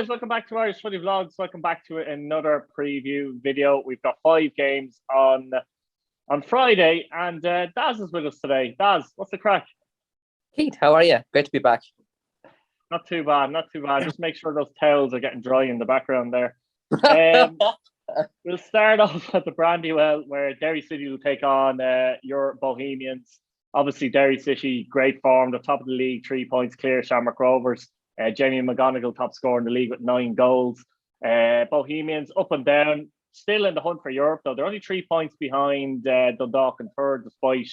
guys, welcome back to Irish Footy Vlogs. Welcome back to another preview video. We've got 5 games on Friday, and Daz is with us today. Daz, what's the crack? Keith, how are you? Great to be back. Not too bad, not too bad. Just make sure those towels are getting dry in the background there. We'll start off at the Brandywell, where Derry City will take on your Bohemians. Obviously, Derry City, great form, the top of the league, 3 points clear, Shamrock Rovers. Jamie McGonigal, top scorer in the league with 9 goals. Bohemians up and down, still in the hunt for Europe, though. They're only 3 points behind Dundalk in third, despite,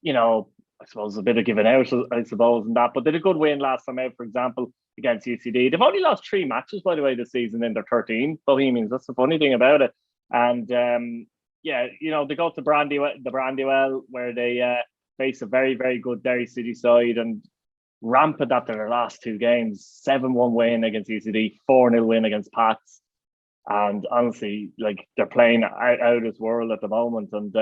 I suppose a bit of giving out, I suppose, and that. But they had a good win last time out, for example, against UCD. They've only lost 3 matches, by the way, this season in their 13. Bohemians, that's the funny thing about it. And they go to the Brandywell, where they face a very, very good Derry City side, and rampant after their last 2 games. 7-1 win against UCD, 4-0 win against Pats. And honestly, they're playing out of this world at the moment. And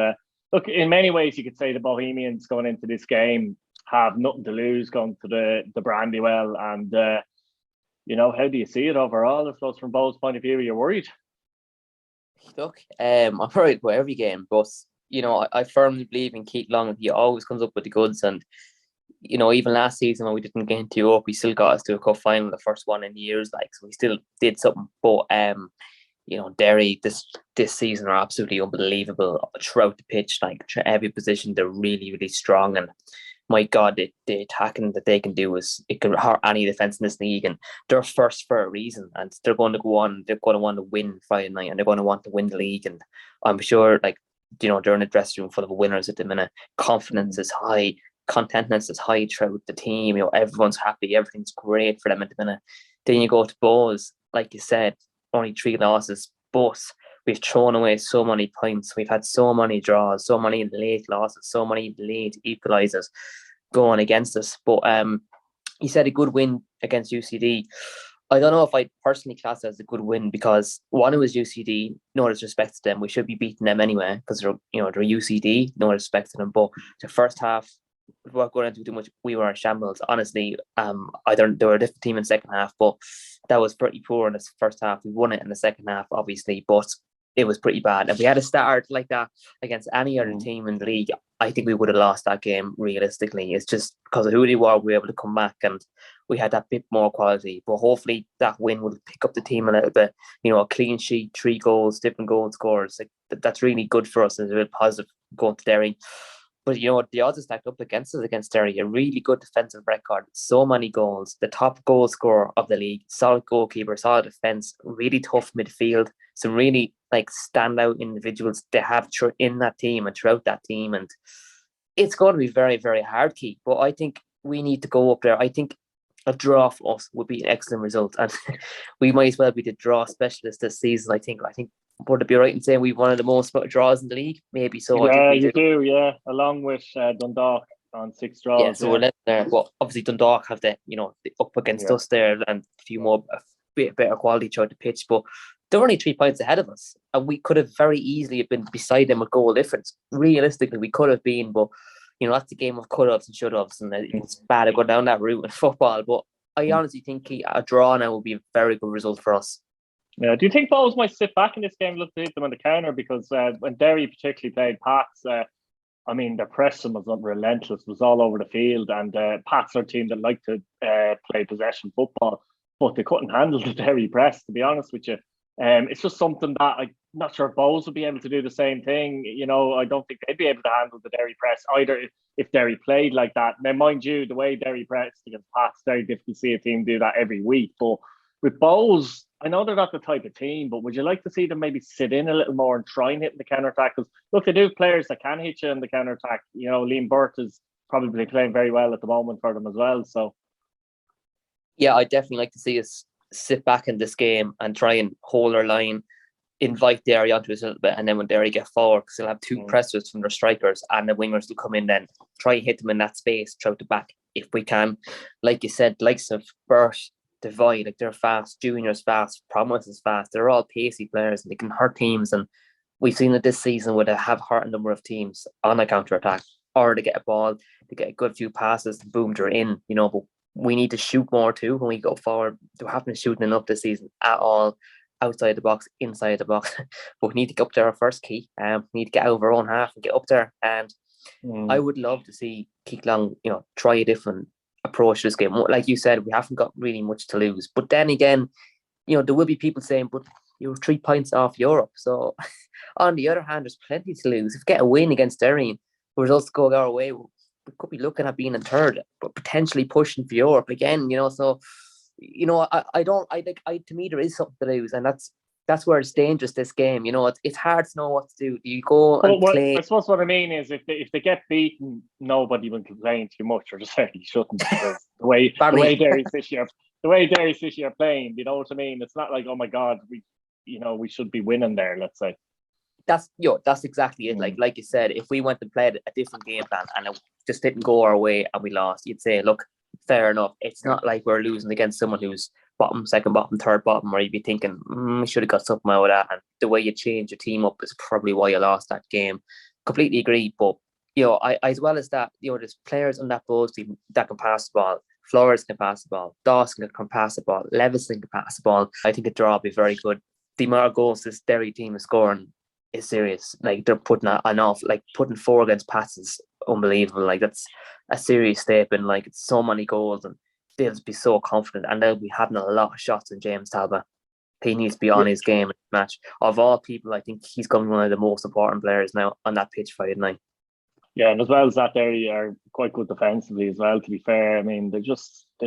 look, in many ways, you could say the Bohemians going into this game have nothing to lose going to the Brandywell. And, how do you see it overall? I suppose from Bohs' point of view, you're worried? Look, I'm worried about every game, but, I firmly believe in Keith Long. He always comes up with the goods. And, even last season when we didn't get into Europe, we still got us to a cup final, the first one in years. So we still did something. But Derry this season are absolutely unbelievable throughout the pitch. Every position, they're really, really strong. And my God, the attacking that they can do it can hurt any defence in this league. And they're first for a reason. And they're going to go on. They're going to want to win Friday night, and they're going to want to win the league. And I'm sure, they're in a dressing room full of winners at the minute. Confidence is high. Contentness is high throughout the team. Everyone's happy. Everything's great for them at the minute. Then you go to Bohs, like you said, only 3 losses, but we've thrown away so many points. We've had so many draws, so many late losses, so many late equalisers going against us. But you said a good win against UCD. I don't know if I personally class it as a good win, because one, it was UCD. No disrespect to them. We should be beating them anyway, because they're UCD. No respect to them. But the first half, without going into too much, we were in shambles. Honestly, they were a different team in the second half, but that was pretty poor in the first half. We won it in the second half, obviously, but it was pretty bad. If we had a start like that against any other team in the league, I think we would have lost that game realistically. It's just because of who they were, we were able to come back and we had that bit more quality. But hopefully that win will pick up the team a little bit. A clean sheet, 3 goals, different goal scores. That's really good for us. It's a real positive going to Derry. But the odds are stacked up against us against Derry. A really good defensive record, so many goals, the top goal scorer of the league, solid goalkeeper, solid defence, really tough midfield, some really standout individuals they have in that team and throughout that team. And it's going to be very, very hard, Keith. But I think we need to go up there. I think a draw for us would be an excellent result. And we might as well be the draw specialist this season, I think. Would it be right in saying we've one of the most draws in the league? Maybe so. Yeah, you do, yeah. Along with Dundalk on 6 draws. Yeah, so we're left there. But obviously Dundalk have the up against us there, and a bit better quality throughout the pitch. But they're only 3 points ahead of us, and we could have very easily been beside them with goal difference. Realistically, we could have been, but that's the game of cut-offs and shut-offs, and it's bad to go down that route in football. But I honestly think a draw now will be a very good result for us. Yeah, do you think Bohs might sit back in this game, look to hit them on the counter? Because when Derry particularly played Pats, their pressing was relentless, was all over the field, and Pats are a team that like to play possession football, but they couldn't handle the Derry press, to be honest with you. It's just something that I'm not sure if Bohs would be able to do the same thing. I don't think they'd be able to handle the Derry press either if Derry played like that. Now, mind you, the way Derry pressed against Pats, very difficult to see a team do that every week. But with Bohs, I know they're not the type of team, but would you like to see them maybe sit in a little more and try and hit in the counter-attack? Because, look, they do have players that can hit you in the counter-attack. Liam Burt is probably playing very well at the moment for them as well. So, yeah, I'd definitely like to see us sit back in this game and try and hold our line, invite Derry onto us a little bit, and then when Derry get forward, because they'll have 2 pressers from their strikers, and the wingers will come in then, try and hit them in that space throughout the back if we can. Like you said, likes of Burt, Divide, they're fast, Junior's fast, Promise is fast. They're all pacey players and they can hurt teams. And we've seen it this season where they have hurt a number of teams on a counter attack, or they get a ball, they get a good few passes, boom, they're in. But we need to shoot more too when we go forward. We haven't been shooting enough this season at all, outside the box, inside the box. But we need to get up there our first key. We need to get out of our own half and get up there. And I would love to see Keith Long, try a different approach to this game. Like you said, we haven't got really much to lose. But then again, there will be people saying, but you're 3 points off Europe. So on the other hand, there's plenty to lose. If we get a win against Derry, the results go our way, we could be looking at being in third, but potentially pushing for Europe again. So to me there is something to lose, and that's where it's dangerous. This game, it's hard to know what to do. Do you go and play? I suppose what I mean is if they get beaten, nobody will complain too much, or just certainly shouldn't, because the way Derry City are playing, you know what I mean? It's not like, oh my God, we should be winning there, let's say. That's exactly it. Like you said, if we went and played a different game plan and it just didn't go our way and we lost, you'd say, look, fair enough. It's not like we're losing against someone who's bottom, second bottom, third bottom, where you'd be thinking, we should have got something out of that. And the way you change your team up is probably why you lost that game. Completely agree. But I as well as that, there's players on that Bohs team that can pass the ball. Flores can pass the ball. Dawson can pass the ball. Levison can pass the ball. I think a draw would be very good. The amount of goals this Derry team is scoring is serious. Like, they're putting putting 4 against Pats is unbelievable. Like, that's a serious step, and like, it's so many goals, and they'll be so confident, and they'll be having a lot of shots in James Talbot. He needs to be on his game in the match. Of all people, I think he's becoming one of the most important players now on that pitch Friday night. Yeah, and as well as that, they are quite good defensively as well, to be fair. I mean, they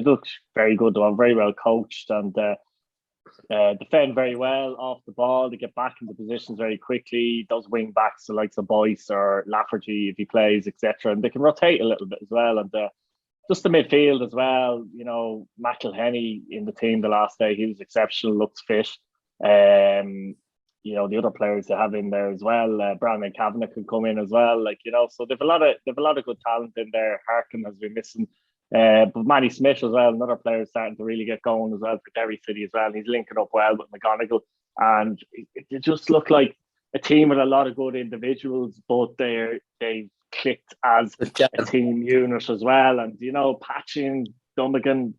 look very good. They're very well coached, and defend very well off the ball. They get back into positions very quickly. Those wing backs, the likes of Boyce or Lafferty, if he plays, etc., and they can rotate a little bit as well. And just the midfield as well. Matt Kilhenny in the team the last day, he was exceptional. Looks fit. The other players they have in there as well. Brandon Kavanagh could come in as well. So they've a lot of good talent in there. Harkin has been missing. But Manny Smith as well, another player starting to really get going as well for Derry City as well. He's linking up well with McGonigal, and it just looked like a team with a lot of good individuals, but they clicked as a team unit as well. And Patchin, Dummigan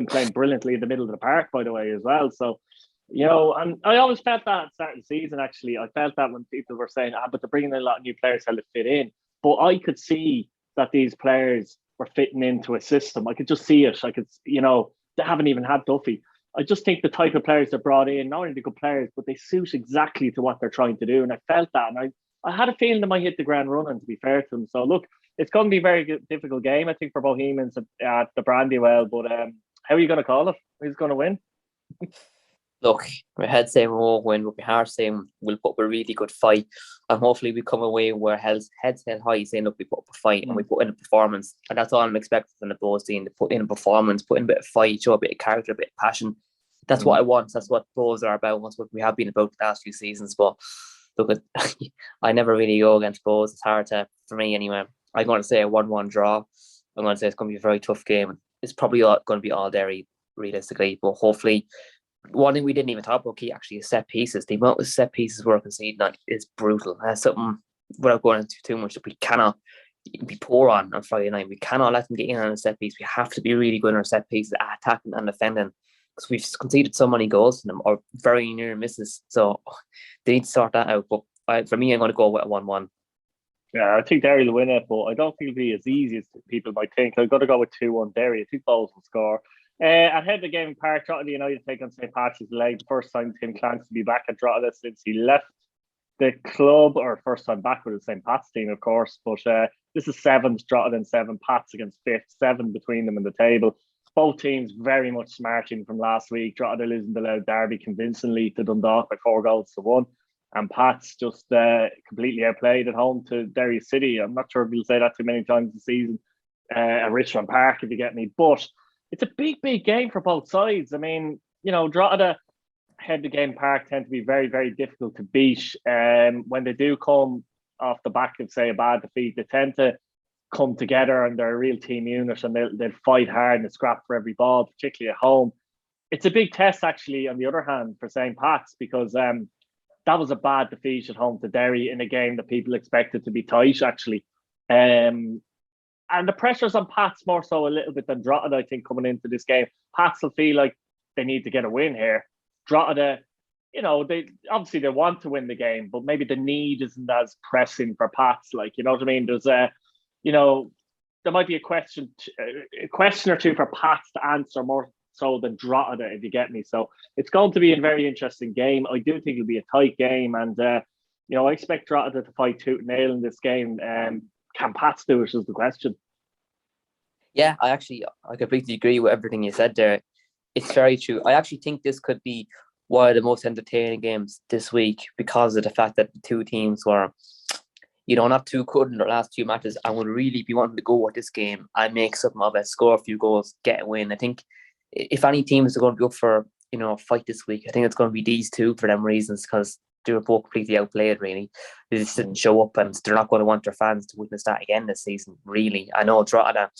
playing brilliantly in the middle of the park, by the way, as well. So and I always felt that at the start of the season. Actually, I felt that when people were saying, but they're bringing in a lot of new players how to fit in, but I could see that these players were fitting into a system. I could just see it. I could, they haven't even had Duffy. I just think the type of players they brought in, not only the good players, but they suit exactly to what they're trying to do. And I felt that. And I had a feeling they might hit the ground running, to be fair to them. So, look, it's going to be a very difficult game, I think, for Bohemians at the Brandywell. But how are you going to call it? Who's going to win? Look, my head's saying we won't win, but my heart's saying we'll put up a really good fight, and hopefully we come away where heads held high, saying, look, we put up a fight and we put in a performance, and that's all I'm expecting from the Bohs team, to put in a performance, put in a bit of fight, show a bit of character, a bit of passion. That's what I want. That's what Bohs are about. That's what we have been about the last few seasons. But look, I never really go against Bohs. It's hard for me anyway. I'm going to say a 1-1 draw. I'm going to say it's going to be a very tough game. It's probably going to be all Derry, realistically, but hopefully. One thing we didn't even talk about, actually, is set pieces. The amount of set pieces we're conceding is brutal. That's something, without going into too much, that we cannot be poor on Friday night. We cannot let them get in on a set piece. We have to be really good on our set pieces, attacking and defending, because we've conceded so many goals to them, or very near misses. So they need to sort that out. But for me, I'm going to go with a 1-1. Yeah, I think Derry will win it, but I don't think it'll be as easy as people might think. I've got to go with 2-1 Derry. I think Bohs will score. Ahead of the game in Park, Drogheda United take on St. Patrick's Day. The first time Tim Clancy to be back at Drogheda since he left the club, or first time back with the St. Pat's team, of course. But this is 7th Drogheda and 7 Pats against 5th, 7 between them in the table. Both teams very much smarting from last week. Drogheda losing the Loud Derby convincingly to Dundalk by 4-1, and Pats just completely outplayed at home to Derry City. I'm not sure if you'll say that too many times this season at Richmond Park, if you get me, but it's a big game for both sides. I mean, Drogheda head to game Park tend to be very, very difficult to beat. When they do come off the back of, say, a bad defeat, they tend to come together and they're a real team unit, and they'll fight hard and scrap for every ball, particularly at home. It's a big test, actually, on the other hand, for St. Pat's, because that was a bad defeat at home to Derry in a game that people expected to be tight, actually. And the pressure's on Pats more so a little bit than Drogheda, I think, coming into this game. Pats will feel like they need to get a win here. Drogheda, they obviously they want to win the game, but maybe the need isn't as pressing for Pats. Like, you know what I mean? There's there might be a question or two for Pats to answer more so than Drogheda, if you get me. So it's going to be a very interesting game. I do think it'll be a tight game, and I expect Drogheda to fight tooth and nail in this game. Can Pats do it is the question. Yeah, I completely agree with everything you said there. It's very true. I actually think this could be one of the most entertaining games this week because of the fact that the two teams were, not too good in their last two matches. I would really be wanting to go with this game and make something of it, score a few goals, get a win. I think if any teams are going to be up for, a fight this week, I think it's going to be these two for them reasons, because they were both completely outplayed, really. They just didn't show up, and they're not going to want their fans to witness that again this season, really. I know Drogheda,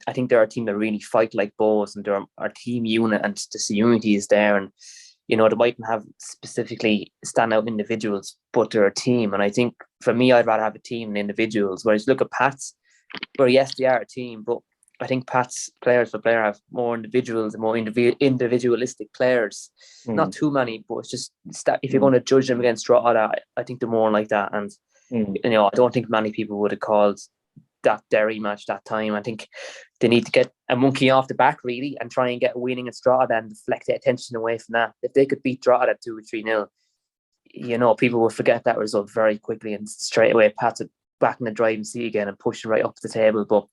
I think they're a team that really fight like Bohs, and they're our team unit, and just the unity is there. And, they mightn't have specifically standout individuals, but they're a team. And I think for me, I'd rather have a team than individuals. Whereas look at Pats, where yes, they are a team, but I think Pats players for player have more individuals and more individualistic players. Not too many, but it's just that if you're going to judge them against Drogheda, I think they're more like that. And I don't think many people would have called that Derry match that time. I think they need to get a monkey off the back, really, and try and get a winning at Drogheda and deflect the attention away from that. If they could beat Drogheda 2 or 3-0, people will forget that result very quickly, and straight away Pats are back in the driving seat again and pushing right up the table. But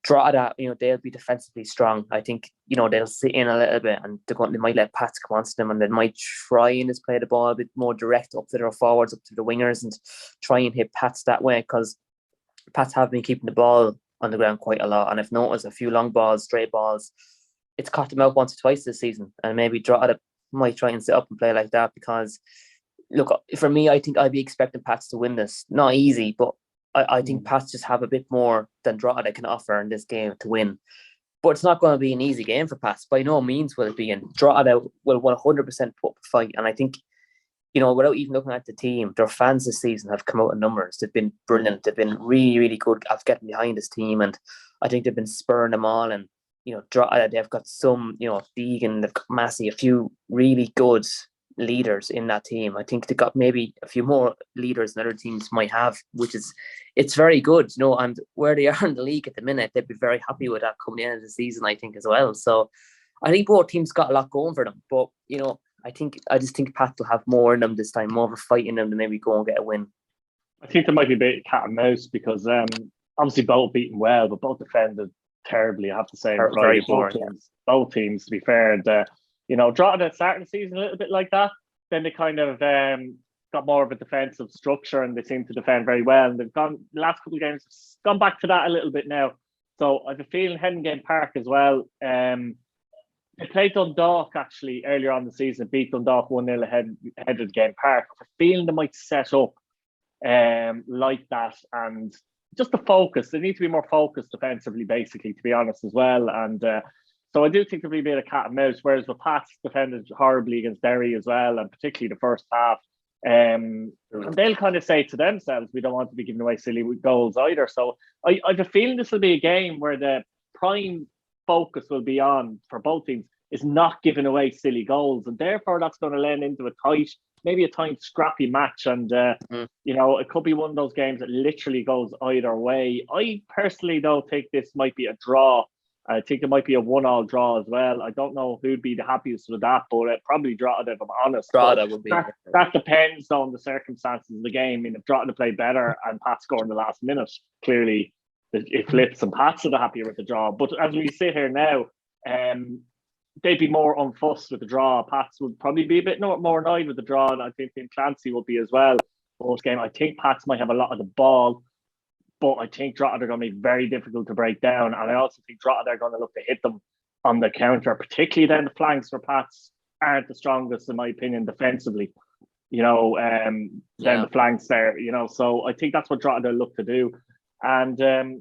Drogheda, they'll be defensively strong. I think, they'll sit in a little bit, and they might let Pats come on to them, and they might try and just play the ball a bit more direct up to their forwards, up to the wingers, and try and hit Pats that way, because Pats have been keeping the ball on the ground quite a lot. And I've noticed a few long balls, straight balls, it's caught them out once or twice this season. And maybe Drogheda might try and sit up and play like that, because, look, for me, I think I'd be expecting Pats to win this. Not easy, but I think Pats just have a bit more than Drogheda can offer in this game to win. But it's not going to be an easy game for Pats. By no means will it be. And Drogheda will 100% put up a fight. And I think, without even looking at the team, their fans this season have come out in numbers. They've been brilliant. They've been really, really good at getting behind this team. And I think they've been spurring them all. And, Drogheda, they've got some, Deegan, they've got Massey, a few really good leaders in that team. I think they got maybe a few more leaders than other teams might have, it's very good, and where they are in the league at the minute, they'd be very happy with that coming in of the season, I think, as well. So I think both teams got a lot going for them, but I just think Pat will have more in them this time, more of a fight in them to maybe go and get a win. I think there might be a bit of cat and mouse, because obviously both beaten well, but both defended terribly, I have to say. Very poor, both teams, to be fair. And, Drogheda starting the season a little bit like that. Then they kind of got more of a defensive structure, and they seem to defend very well. And they've gone, the last couple of games, gone back to that a little bit now. So I have a feeling heading game Park as well. They played Dundalk actually earlier on the season, beat Dundalk 1-0 ahead of game Park. I have a feeling they might set up like that, and just the focus. They need to be more focused defensively, basically, to be honest, as well. And so I do think there'll be a bit of cat and mouse, whereas the Pats defended horribly against Derry as well, and particularly the first half. And they'll kind of say to themselves, we don't want to be giving away silly goals either. So I have a feeling this will be a game where the prime focus will be on, for both teams, is not giving away silly goals. And therefore, that's going to lend into maybe a tight, scrappy match. And, it could be one of those games that literally goes either way. I personally, though, think this might be a draw. I think it might be a 1-1 draw as well. I don't know who'd be the happiest with that, but probably Drogheda, if I'm honest. Drogheda would be. That depends on the circumstances of the game. I mean, if Drogheda play better and Pat score in the last minute, clearly it flips and Pats are the happier with the draw. But as we sit here now, they'd be more unfussed with the draw. Pats would probably be a bit more annoyed with the draw, and I think Tim Clancy will be as well. Post game, I think Pats might have a lot of the ball, but I think Drogheda are going to be very difficult to break down. And I also think Drogheda are going to look to hit them on the counter, particularly then the flanks for Pats aren't the strongest, in my opinion, defensively. Then the flanks there, so I think that's what Drogheda look to do. And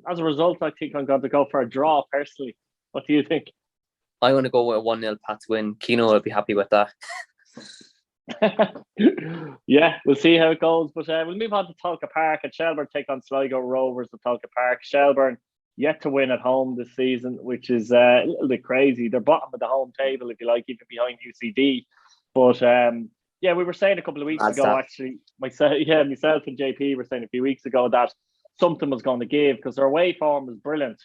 as a result, I think I'm going to go for a draw personally. What do you think? I'm going to go with a 1-0 Pats win. Keno will be happy with that. Yeah, we'll see how it goes. But we'll move on to Talca Park, and Shelbourne take on Sligo Rovers at Talca Park. Shelbourne yet to win at home this season, which is a little bit crazy. They're bottom of the home table, if you like, even behind UCD. But yeah, we were saying a couple of weeks ago, actually, myself and JP were saying a few weeks ago that something was going to give because their away form was brilliant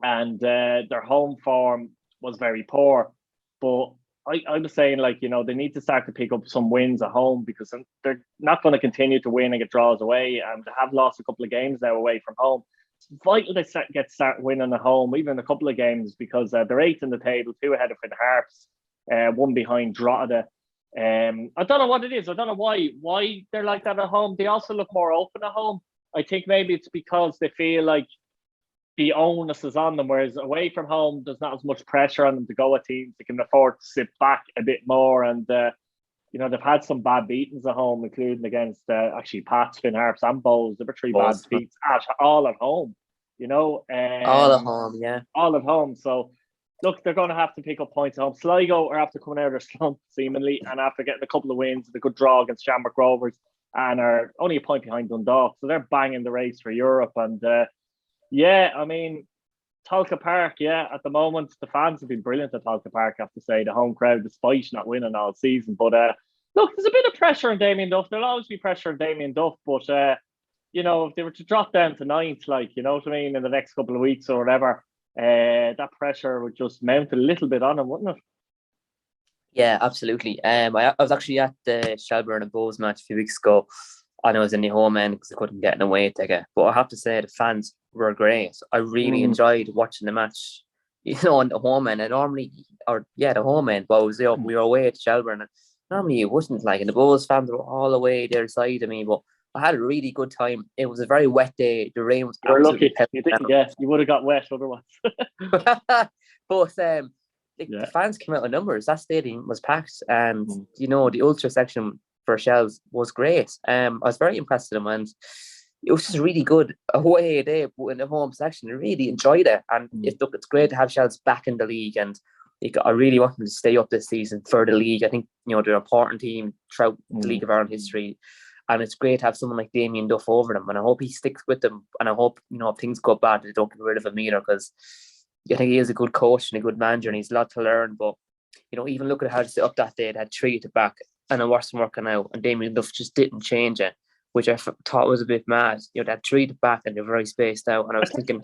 and their home form was very poor. But I was saying, like, you know, they need to start to pick up some wins at home because they're not going to continue to win and get draws away. And they have lost a couple of games now away from home. It's vital they start winning at home, even a couple of games, because they're eighth in the table, 2 ahead of the Harps, 1 behind Drogheda. I don't know what it is. I don't know why they're like that at home. They also look more open at home. I think maybe it's because they feel like the onus is on them, whereas away from home, there's not as much pressure on them to go at teams. They can afford to sit back a bit more. And, you know, they've had some bad beatings at home, including against actually Pats, Finn Harps and Bohs. There were 3 bad defeats all at home, you know. All at home, yeah. All at home. So, look, they're going to have to pick up points at home. Sligo are after coming out of their slump, seemingly, and after getting a couple of wins, a good draw against Shamrock Rovers, and are only a point behind Dundalk. So they're banging the race for Europe. And, yeah, I mean, Talca Park, yeah, at the moment, the fans have been brilliant at Talca Park, I have to say, the home crowd, despite not winning all season. But look, there's a bit of pressure on Damien Duff. There'll always be pressure on Damien Duff. But, you know, if they were to drop down to 9th, like, you know what I mean, in the next couple of weeks or whatever, that pressure would just mount a little bit on him, wouldn't it? Yeah, absolutely. I was actually at the Shelbourne and Bohs match a few weeks ago. I know I was in the home end because I couldn't get an away ticket. But I have to say the fans were great. I really enjoyed watching the match, you know, on the home end. And normally, the home end, but we were away at Shelbourne. And normally it wasn't like, and the Bohs fans were all away their side of me. But I had a really good time. It was a very wet day. The rain was absolutely lucky. You would have got wet otherwise. But the fans came out in numbers. That stadium was packed. And, you know, the ultra section for Shells was great. I was very impressed with them, and it was just really good away day in the home section. I really enjoyed it, and it's great to have Shells back in the league. And I really want them to stay up this season for the league. I think, you know, they're an important team throughout the League of Ireland history, and it's great to have someone like Damien Duff over them. And I hope he sticks with them. And I hope, you know, if things go bad, they don't get rid of him either, because I think he is a good coach and a good manager, and he's a lot to learn. But, you know, even look at how they set up that day, they had 3 at the back and it wasn't working out, and Damien Duff just didn't change it, which I thought was a bit mad. You know, they had 3 at the back and they're very spaced out, and I was thinking,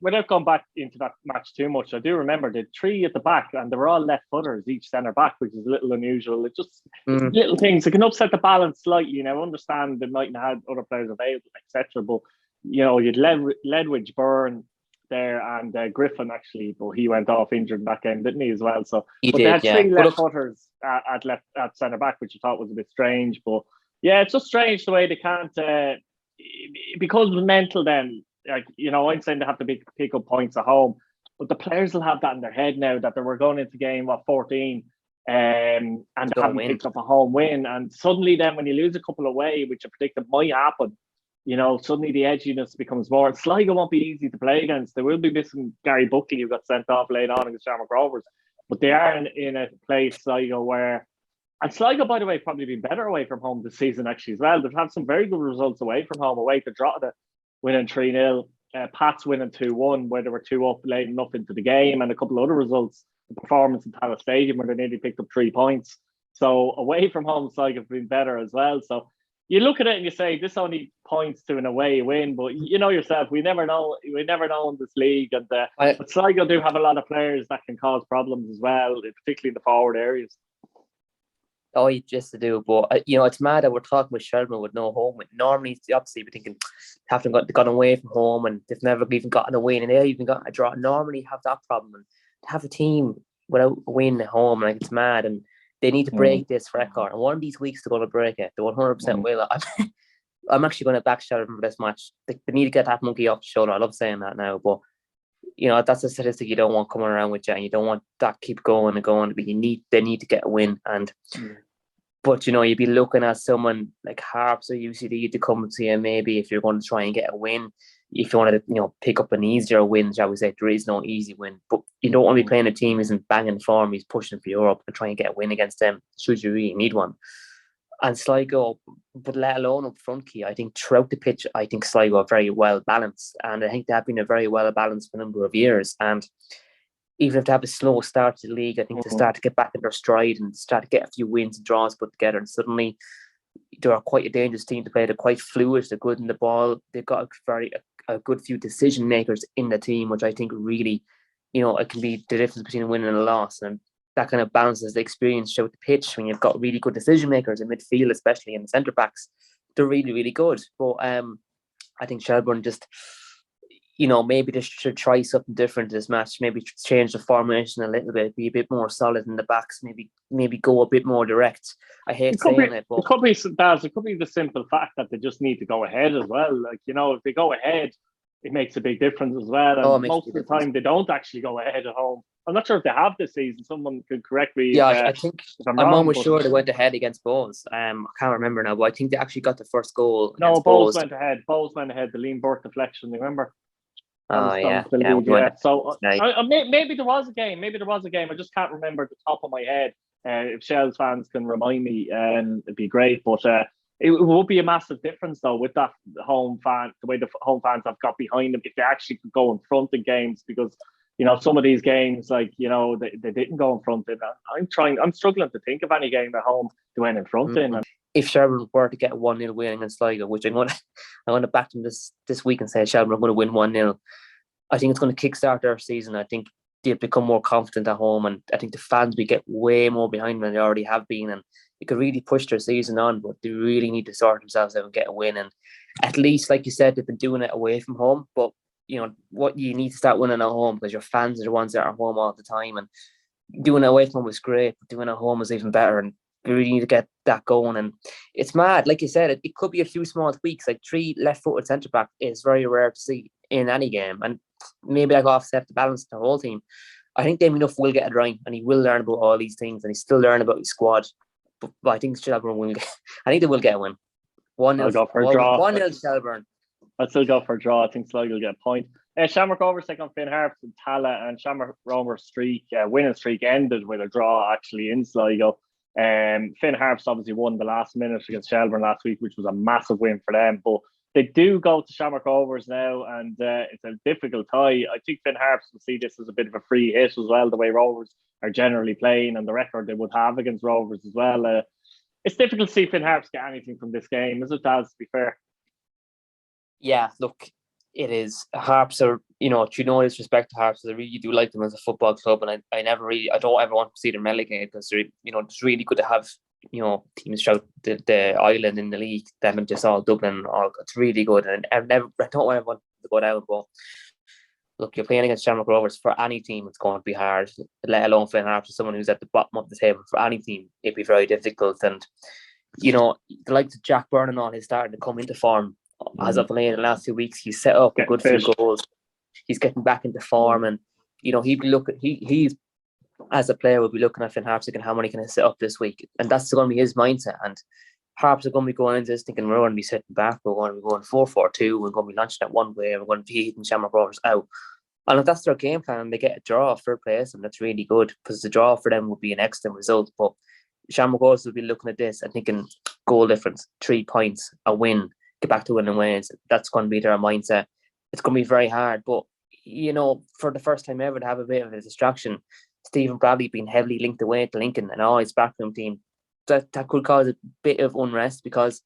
without going back into that match too much, I do remember the 3 at the back and they were all left footers, each centre back, which is a little unusual. It just little things that can upset the balance slightly. You know, I understand they mightn't have other players available, etc. But, you know, you'd Ledwidge, Byrne there, and Griffin actually, but he went off injured in that game, didn't he, as well? So they had 3 left footers at centre back, which I thought was a bit strange. But yeah, it's just strange the way they can't. It becomes mental then. Like, you know, I'm saying they have to pick up points at home, but the players will have that in their head now that they were going into game 14, and they haven't picked up a home win, and suddenly then when you lose a couple away, which I predicted might happen, you know, suddenly the edginess becomes more. Sligo won't be easy to play against. They will be missing Gary Buckley, who got sent off late on against Shamrock Rovers. But they are in a place, Sligo, where... And Sligo, by the way, probably been better away from home this season, actually, as well. They've had some very good results away from home, away to Drogheda, winning 3-0. Pats winning 2-1, where they were 2 up late enough into the game, and a couple of other results. The performance in Tallaght Stadium, where they nearly picked up 3 points. So away from home, Sligo have been better as well. So you look at it and you say this only points to an away win, but you know yourself, we never know in this league. And but Sligo do have a lot of players that can cause problems as well, particularly in the forward areas. Oh, just to do, but you know, it's mad that we're talking with Shelbourne with no home. Normally, obviously, we're thinking having gone away from home and they've never even gotten a win, and they even got a draw. Normally, have that problem, and to have a team without a win at home, like, it's mad. And they need to break this record. And one of these weeks they're going to break it. They 100% will. I'm actually going to back Shelbourne for this match. They need to get that monkey off the shoulder. I love saying that now, but you know, that's a statistic you don't want coming around with you, and you don't want that keep going and going. But they need to get a win. And but you know, you'd be looking at someone like Harps or UCD to come to you, maybe, if you're going to try and get a win. If you wanted to, you know, pick up an easier win, shall we say, there is no easy win. But you don't want to be playing a team who isn't banging form, he's pushing for Europe and trying to get a win against them, should you really need one. And Sligo, but let alone up front, Key, I think throughout the pitch, I think Sligo are very well balanced. And I think they have been a very well balanced for a number of years. And even if they have a slow start to the league, I think they start to get back in their stride and start to get a few wins and draws put together. And suddenly they are quite a dangerous team to play. They're quite fluid. They're good in the ball. They've got a good few decision makers in the team, which I think really, it can be the difference between a win and a loss. And that kind of balances the experience throughout the pitch when you've got really good decision makers in midfield, especially in the centre backs. They're really, really good. But I think Shelbourne just, maybe they should try something different this match. Maybe change the formation a little bit, be a bit more solid in the backs. Maybe go a bit more direct. I hate saying it, but it could be the simple fact that they just need to go ahead as well. Like, if they go ahead, it makes a big difference as well. And most of the time, they don't actually go ahead at home. I'm not sure if they have this season. Someone could correct me. Yeah, I think I'm almost sure they went ahead against Bohs. I can't remember now, but I think they actually got the first goal. No, Bohs went ahead. Bohs went ahead. The Lean Burt deflection, remember? Oh, yeah. So maybe there was a game. I just can't remember at the top of my head. If Shells fans can remind me, it'd be great. But it would be a massive difference, though, with that the way the home fans have got behind them, if they actually could go in front of games, because some of these games, like, they didn't go in front of it. I'm struggling to think of any game at home they went in front in. If Shelbourne were to get a 1-0 win against Sligo, which I'm going to back them this week and say Shelbourne are going to win 1-0, I think it's going to kickstart their season. I think they'll become more confident at home, and I think the fans will get way more behind them than they already have been, and it could really push their season on. But they really need to sort themselves out and get a win. And at least, like you said, they've been doing it away from home, but what you need to start winning at home, because your fans are the ones that are home all the time, and doing it away from home was great, but doing it at home is even better, and we really need to get that going. And it's mad, like you said, it could be a few small tweaks. Like 3 left-footed centre-back is very rare to see in any game, and maybe that offset the balance of the whole team. I think Damien Duff will get it right, and he will learn about all these things, and he's still learning about his squad. But I think Shelbourne will I think they will get a win. 1-0. I'll go for a draw. 1-0 Shelbourne. I'll still go for a draw. I think Sligo will get a point. Shamrock Rovers take on Finn Harps and Tala, and Shamrock Rovers' winning streak ended with a draw actually in Sligo. Finn Harps obviously won the last minute against Shelbourne last week, which was a massive win for them. But they do go to Shamrock Rovers now, and it's a difficult tie. I think Finn Harps will see this as a bit of a free hit as well, the way Rovers are generally playing and the record they would have against Rovers as well. It's difficult to see Finn Harps get anything from this game, is it, Daz, to be fair? Yeah, look, it is. Harps are, disrespect to Harps, I really do like them as a football club, and I don't ever want to see them relegated, because they're, it's really good to have, teams throughout the island in the league, them and just all Dublin, it's really good, and I don't ever want to go down. But look, you're playing against Shamrock Rovers. For any team, it's going to be hard, let alone Finn Harps, someone who's at the bottom of the table. For any team, it'd be very difficult. And the likes of Jack Byrne and all, he's starting to come into form. As of late in the last 2 weeks, he's set up a good few goals. He's getting back into form, and he's as a player will be looking at Finn Harps thinking, how many can I set up this week? And that's going to be his mindset. And Harps are going to be going into this thinking, we're going to be sitting back, we're going to be going 4-4-2, we're going to be launching it one way, we're going to be hitting Shamrock Rovers out. And if that's their game plan and they get a draw for place, and that's really good, because the draw for them would be an excellent result. But Shamrock Rovers will be looking at this and thinking, goal difference, 3 points, a win, get back to winning ways. That's going to be their mindset. It's going to be very hard, but for the first time ever to have a bit of a distraction, Stephen Bradley being heavily linked away to Lincoln and all his backroom team, that could cause a bit of unrest, because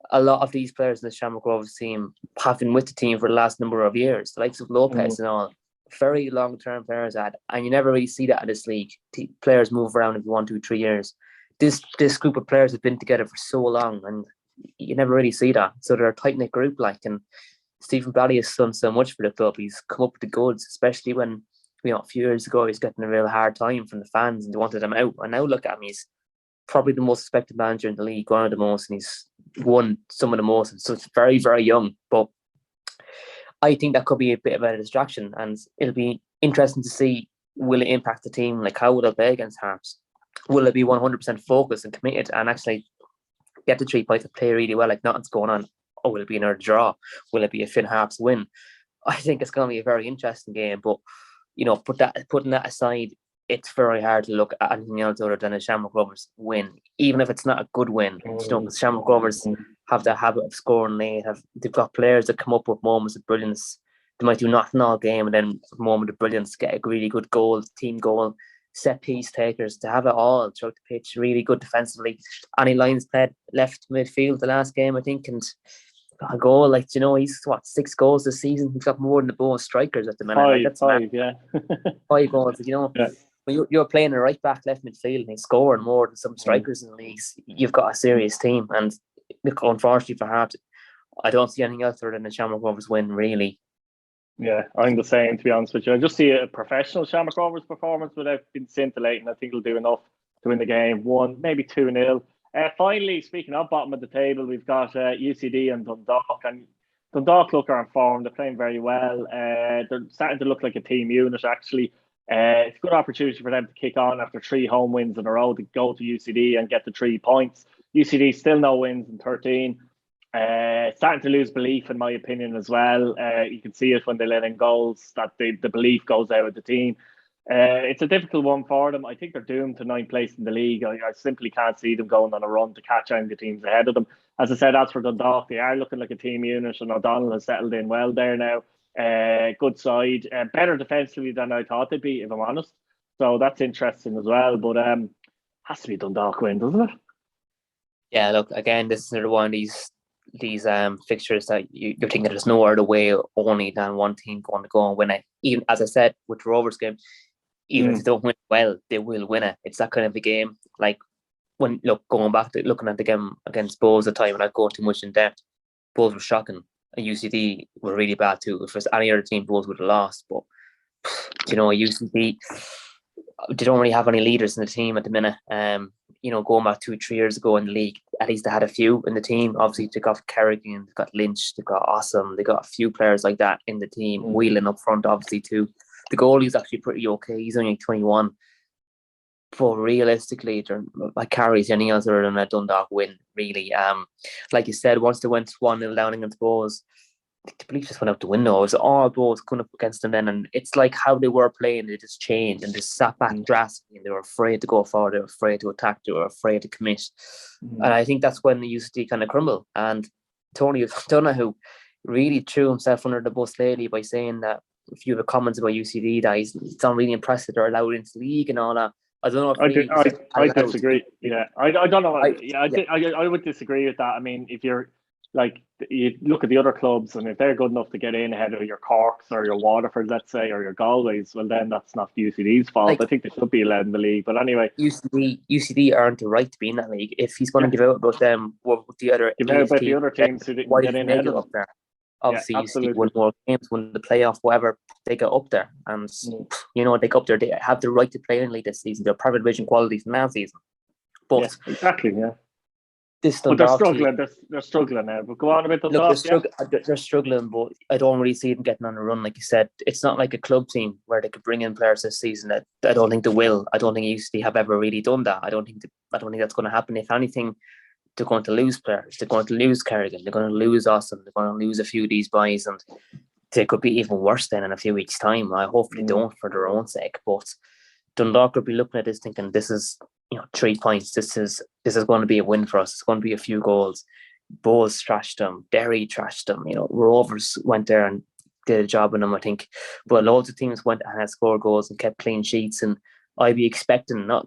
a lot of these players in the Shamrock Rovers team have been with the team for the last number of years, the likes of Lopez and all, very long-term players and you never really see that in this league. Players move around every 1, 2, 3 years. This group of players have been together for so long, and you never really see that. So they're a tight-knit group, and Stephen Bradley has done so much for the club. He's come up with the goods, especially when, a few years ago, he was getting a real hard time from the fans and they wanted him out. And now look at him, he's probably the most respected manager in the league, one of the most, and he's won some of the most. And so it's very, very young. But I think that could be a bit of a distraction, and it'll be interesting to see, will it impact the team? Like, how will it play against Harps? Will it be 100% focused and committed and actually get the 3 points and play really well, like nothing's going on? Or will it be another draw? Will it be a Finn Harps win? I think it's going to be a very interesting game, but putting that aside, it's very hard to look at anything else other than a Shamrock Rovers win, even if it's not a good win. Because Shamrock Rovers have the habit of scoring late. They've got players that come up with moments of brilliance. They might do nothing all game, and then a moment of brilliance, get a really good goal, team goal, set piece takers. To have it all throughout the pitch, really good defensively. Annie Lyons played left midfield the last game, I think, and got a goal. He's 6 goals this season. He's got more than the Bohs strikers at the minute. Five, yeah. 5 goals. Yeah. When you're playing a right back, left midfield, and he's scoring more than some strikers in the leagues, you've got a serious team. And look, unfortunately for Harps, I don't see anything else other than the Shamrock Rovers win, really. Yeah, I'm the same, to be honest with you. I just see a professional Shamrock Rovers performance without being scintillating. I think he'll do enough to win the game. 1, maybe 2-0. Finally, speaking of bottom of the table, we've got UCD and Dundalk. And Dundalk look are on form. They're playing very well. They're starting to look like a team unit, actually. It's a good opportunity for them to kick on after 3 home wins in a row to go to UCD and get the 3 points. UCD still no wins in 13. Starting to lose belief, in my opinion, as well. You can see it when they let in goals, that the belief goes out of the team. It's a difficult one for them. I think they're doomed to 9th place in the league. I simply can't see them going on a run to catch any of the teams ahead of them. As I said, as for Dundalk, they are looking like a team unit, and O'Donnell has settled in well there now. Good side, better defensively than I thought they'd be, if I'm honest. So that's interesting as well. But has to be Dundalk win, doesn't it? Yeah, look, again, this is another one of these fixtures that you're thinking there's no other way only than one team going to go and win it. Even as I said with the Rovers game, even if they don't win well, they will win it. It's that kind of a game. Like going back to looking at the game against Bohs at the time, and I go too much in depth. Bohs were shocking. And UCD were really bad too. If it was any other team, Bohs would have lost. But UCD, they don't really have any leaders in the team at the minute. Going back 2-3 years ago in the league, at least they had a few in the team. Obviously, they got Kerrigan, they got Lynch, they got Awesome, they got a few players like that in the team. Whelan up front, obviously, too. The goalie's actually pretty okay. He's only 21. But realistically, I can't see anything else other than a Dundalk win, really. Like you said, once they went 1-0 down against Bohs, the belief just went out the window. It was all Bohs coming up against them then, and it's like how they were playing, they just changed and just sat back drastically, and they were afraid to go forward, they were afraid to attack, they were afraid to commit. And I think that's when the UCD kind of crumble. And Tony Donoghue really threw himself under the bus lately by saying that a few of the comments about UCD that he's not really impressed that they're allowed into the league and all that. I don't know if I disagree. Yeah, I don't know. I would disagree with that. I mean, if you're like, you look at the other clubs, and if they're good enough to get in ahead of your Corks or your Waterford, let's say, or your Galways, well, then that's not UCD's fault. I think they should be allowed in the league. But anyway, UCD earned the right to be in that league. If he's going to give out about them, with the other teams who didn't get in ahead of them. Up there? Obviously, UCD won more games, won the playoff, whatever. They got up there, and they go up there. They have the right to play in the league this season. They're private division quality from last season. But exactly, yeah. But they're struggling. They're struggling now. But go on a bit. They're struggling, but I don't really see them getting on a run. Like you said, it's not like a club team where they could bring in players this season. I don't think they will. I don't think UCD have ever really done that. I don't think that's going to happen. If anything, they're going to lose players. They're going to lose Kerrigan. They're going to lose Awesome. They're going to lose a few of these boys, and they could be even worse then in a few weeks' time. I hope they don't, for their own sake. But Dundalk will be looking at this thinking, this is 3 points. This is going to be a win for us. It's going to be a few goals. Bohs trashed them. Derry trashed them. Rovers went there and did a job on them, I think. But loads of teams went and had scored goals and kept clean sheets, and I'd be expecting, not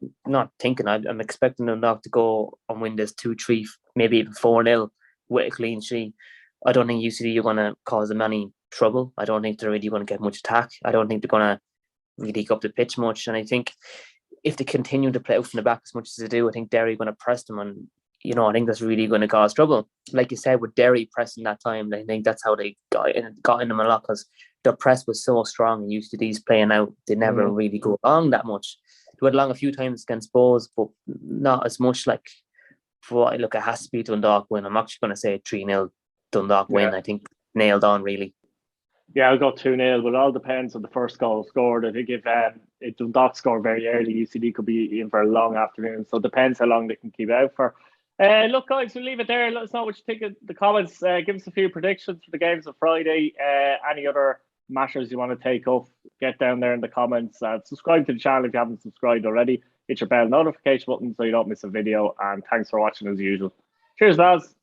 thinking, I'm expecting them not to go and win this 2-3, maybe even 4-0 with a clean sheet. I don't think UCD are going to cause them any trouble. I don't think they're really going to get much attack. I don't think they're going to really go up the pitch much. And I think if they continue to play out from the back as much as they do, I think Derry are going to press them, and I think that's really going to cause trouble. Like you said, with Derry pressing that time, I think that's how they got in them a lot, because their press was so strong and UCD's playing out. They never really go along that much. They went along a few times against Bohs, but not as much. Like, for it has to be Dundalk win. I'm actually going to say 3-0 Dundalk win. I think nailed on, really. Yeah, I'll go 2-0, but it all depends on the first goal scored. I think if Dundalk score very early, UCD could be in for a long afternoon. So it depends how long they can keep out for. Look, guys, we'll leave it there. Let us know what you think of the comments. Give us a few predictions for the games of Friday. Any other matters you want to take up, get down there in the comments. Subscribe to the channel if you haven't subscribed already. Hit your bell notification button so you don't miss a video. And thanks for watching as usual. Cheers, lads.